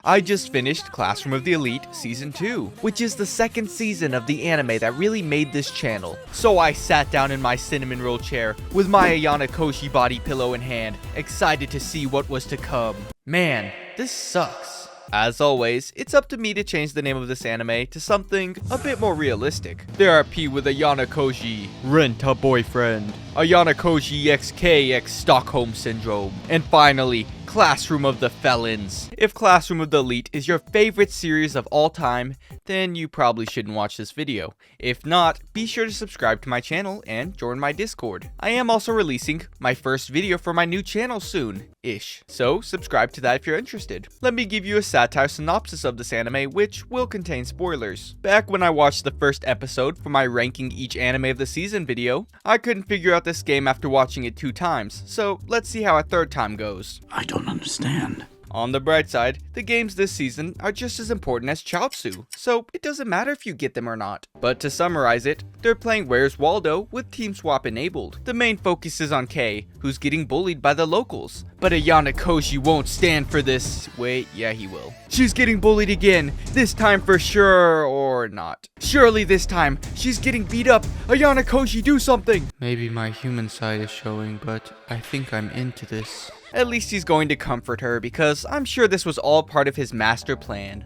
I just finished Classroom of the Elite Season 2, which is the second season of the anime that really made this channel. So I sat down in my cinnamon roll chair with my Ayana Koshi body pillow in hand, excited to see what was to come. Man, this sucks. As always, it's up to me to change the name of this anime to something a bit more realistic. Therapy with Ayana Koji, Rent a Boyfriend, Ayana Koji XK X Stockholm Syndrome, and finally, Classroom of the Felons. If Classroom of the Elite is your favorite series of all time, then you probably shouldn't watch this video. If not, be sure to subscribe to my channel and join my Discord. I am also releasing my first video for my new channel soon-ish, so subscribe to that if you're interested. Let me give you a satire synopsis of this anime, which will contain spoilers. Back when I watched the first episode for my ranking each anime of the season video, I couldn't figure out this game after watching it 2 times, so let's see how a third time goes. I don't understand. On the bright side, the games this season are just as important as Kyoushitsu, so it doesn't matter if you get them or not. But to summarize it, they're playing Where's Waldo with Team Swap enabled. The main focus is on Kei, who's getting bullied by the locals. But Ayana Koji won't stand for this. Wait, yeah he will. She's getting bullied again, this time for sure or not. Surely this time, she's getting beat up. Ayana Koji, do something! Maybe my human side is showing, but I think I'm into this. At least he's going to comfort her, because I'm sure this was all part of his master plan.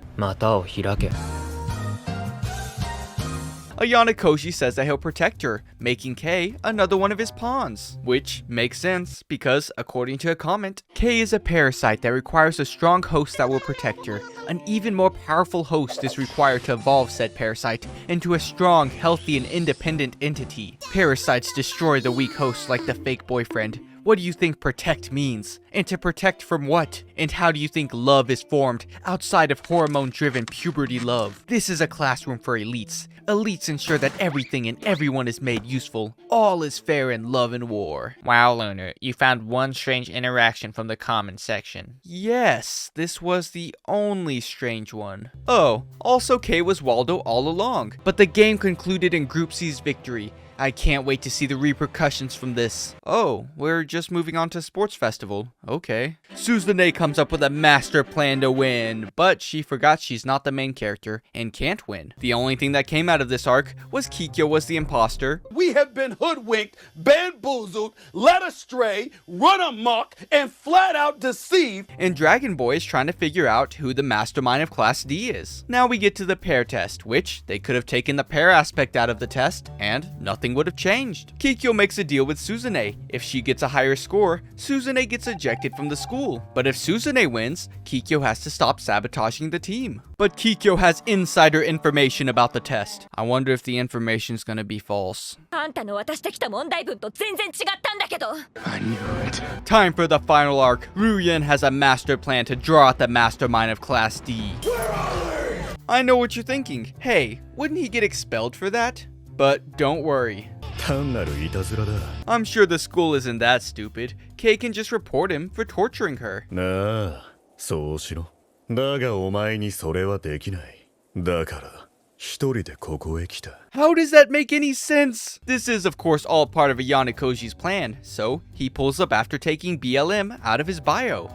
Ayana Koji says that he'll protect her, making Kei another one of his pawns. Which makes sense, because according to a comment, Kei is a parasite that requires a strong host that will protect her. An even more powerful host is required to evolve said parasite into a strong, healthy, and independent entity. Parasites destroy the weak host like the fake boyfriend. What do you think protect means? And to protect from what? And how do you think love is formed outside of hormone-driven puberty love? This is a classroom for elites. Elites ensure that everything and everyone is made useful. All is fair in love and war. Wow, Lunar, you found one strange interaction from the comment section. Yes, this was the only strange one. Oh, also Kei was Waldo all along, but the game concluded in Group C's victory. I can't wait to see the repercussions from this. Oh, we're just moving on to Sports Festival. Okay. Suzune comes up with a master plan to win, but she forgot she's not the main character and can't win. The only thing that came out of this arc was Kikyo was the imposter. We have been hoodwinked, bamboozled, led astray, run amok, and flat out deceived. And Dragon Boy is trying to figure out who the mastermind of Class D is. Now we get to the pair test, which they could have taken the pair aspect out of the test, and nothing would have changed. Kikyo makes a deal with Suzune. If she gets a higher score, Suzune gets ejected from the school. But if Suzune wins, Kikyo has to stop sabotaging the team. But Kikyo has insider information about the test. I wonder if the information's gonna be false. I knew it. Time for the final arc. Ruyen has a master plan to draw out the mastermind of Class D. I know what you're thinking. Hey, wouldn't he get expelled for that? But don't worry. I'm sure the school isn't that stupid. Kei can just report him for torturing her. How does that make any sense? This is of course all part of Ayana Koji's plan, so he pulls up after taking BLM out of his bio.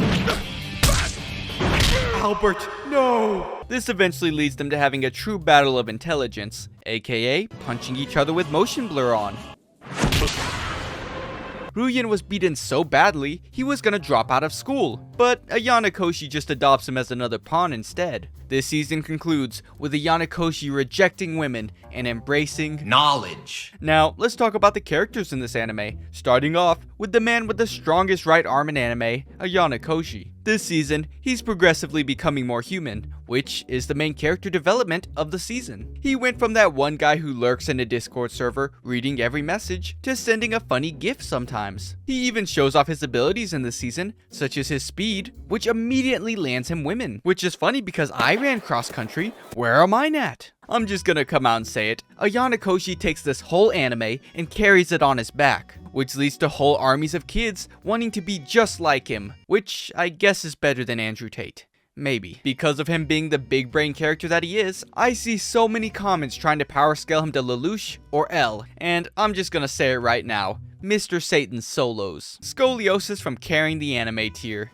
Albert, no! This eventually leads them to having a true battle of intelligence, aka punching each other with motion blur on. Ruyen was beaten so badly, he was gonna drop out of school, but Ayana Koshi just adopts him as another pawn instead. This season concludes with Ayana Koshi rejecting women and embracing knowledge. Now, let's talk about the characters in this anime, starting off with the man with the strongest right arm in anime, Ayana Koshi. This season, he's progressively becoming more human, which is the main character development of the season. He went from that one guy who lurks in a Discord server, reading every message, to sending a funny GIF sometimes. He even shows off his abilities in this season, such as his speed, which immediately lands him women. Which is funny because I ran cross country, where are mine at? I'm just gonna come out and say it. Ayana Koshi takes this whole anime and carries it on his back, which leads to whole armies of kids wanting to be just like him, which I guess is better than Andrew Tate. Maybe. Because of him being the big brain character that he is, I see so many comments trying to power scale him to Lelouch or L, and I'm just gonna say it right now. Mr. Satan's solos. Scoliosis from carrying the anime tier.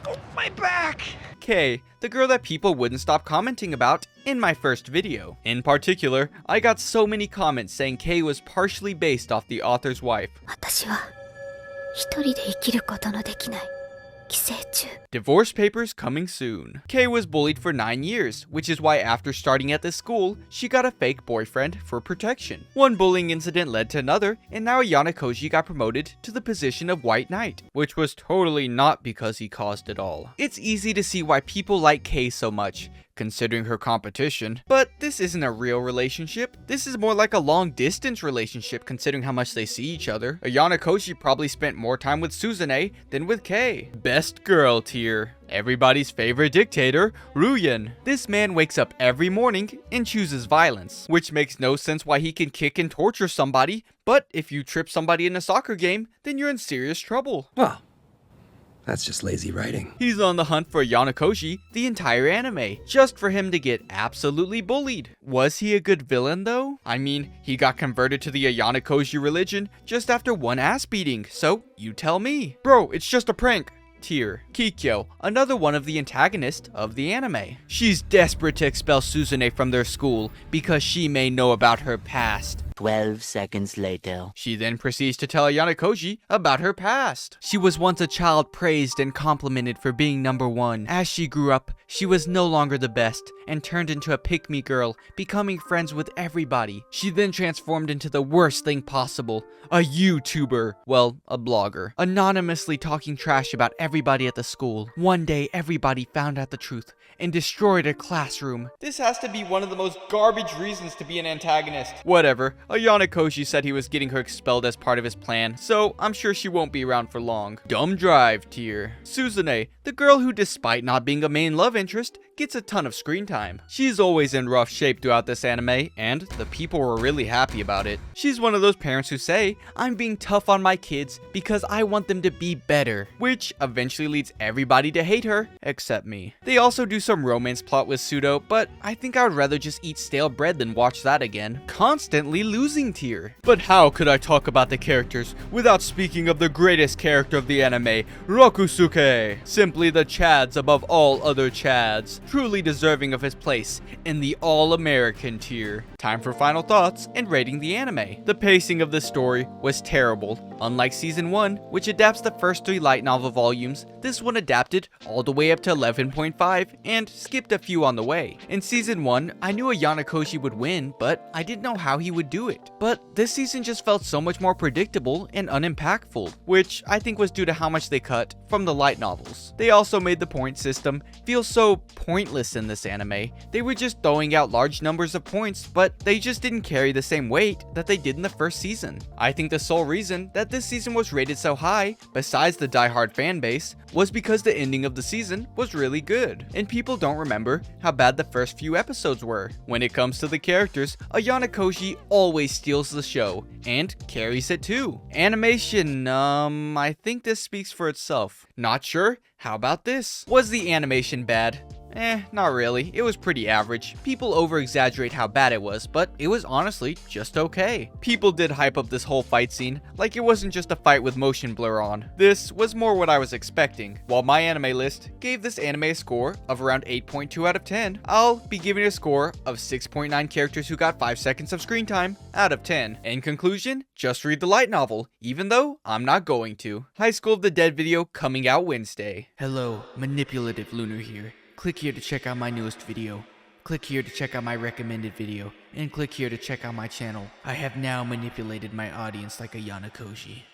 Oh, my back! Kei, the girl that people wouldn't stop commenting about in my first video. In particular, I got so many comments saying Kei was partially based off the author's wife. 私は一人で生きることのできない寄生虫 Divorce papers coming soon. Kei was bullied for 9 years, which is why after starting at this school, she got a fake boyfriend for protection. One bullying incident led to another, and now Ayana Koji got promoted to the position of White Knight, which was totally not because he caused it all. It's easy to see why people like Kei so much, considering her competition, but this isn't a real relationship. This is more like a long-distance relationship considering how much they see each other. Ayana Koji probably spent more time with Suzune than with Kei. Best girl tier. Everybody's favorite dictator, Ruyen. This man wakes up every morning and chooses violence, which makes no sense why he can kick and torture somebody, but if you trip somebody in a soccer game, then you're in serious trouble. Well, that's just lazy writing. He's on the hunt for Ayana Koji the entire anime, just for him to get absolutely bullied. Was he a good villain though? I mean, he got converted to the Ayana Koji religion just after one ass beating, so you tell me. Bro, it's just a prank. Tier. Kikyo, another one of the antagonists of the anime. She's desperate to expel Suzune from their school because she may know about her past. 12 seconds later. She then proceeds to tell Ayana Koji about her past. She was once a child praised and complimented for being number one. As she grew up, she was no longer the best and turned into a pick-me girl, becoming friends with everybody. She then transformed into the worst thing possible, a YouTuber, well, a blogger, anonymously talking trash about everybody at the school. One day, everybody found out the truth and destroyed a classroom. This has to be one of the most garbage reasons to be an antagonist. Whatever, Ayana Koji said he was getting her expelled as part of his plan, so I'm sure she won't be around for long. Dumb drive tier. Suzune, the girl who despite not being a main love interest, gets a ton of screen time. She's always in rough shape throughout this anime, and the people were really happy about it. She's one of those parents who say, I'm being tough on my kids because I want them to be better, which eventually leads everybody to hate her, except me. They also do some romance plot with Pseudo, but I think I would rather just eat stale bread than watch that again. Constantly losing tier. But how could I talk about the characters without speaking of the greatest character of the anime, Rokusuke? Simply the Chads above all other Chads, truly deserving of his place in the all-American tier. Time for final thoughts and rating the anime. The pacing of the story was terrible. Unlike season 1, which adapts the first 3 light novel volumes, this one adapted all the way up to 11.5 and skipped a few on the way. In season 1, I knew Ayana Koji would win, but I didn't know how he would do it. But this season just felt so much more predictable and unimpactful, which I think was due to how much they cut from the light novels. They also made the point system feel so pointless in this anime. They were just throwing out large numbers of points, but they just didn't carry the same weight that they did in the first season. I think the sole reason that this season was rated so high, besides the diehard fan base, was because the ending of the season was really good, and people don't remember how bad the first few episodes were. When it comes to the characters, Ayana Koji always steals the show, and carries it too. Animation, I think this speaks for itself. Not sure? How about this? Was the animation bad? Not really. It was pretty average. People over-exaggerate how bad it was, but it was honestly just okay. People did hype up this whole fight scene like it wasn't just a fight with motion blur on. This was more what I was expecting. While my anime list gave this anime a score of around 8.2 out of 10, I'll be giving it a score of 6.9 characters who got 5 seconds of screen time out of 10. In conclusion, just read the light novel, even though I'm not going to. High School of the Dead video coming out Wednesday. Hello, Manipulative Lunar here. Click here to check out my newest video. Click here to check out my recommended video. And click here to check out my channel. I have now manipulated my audience like Ayana Koji.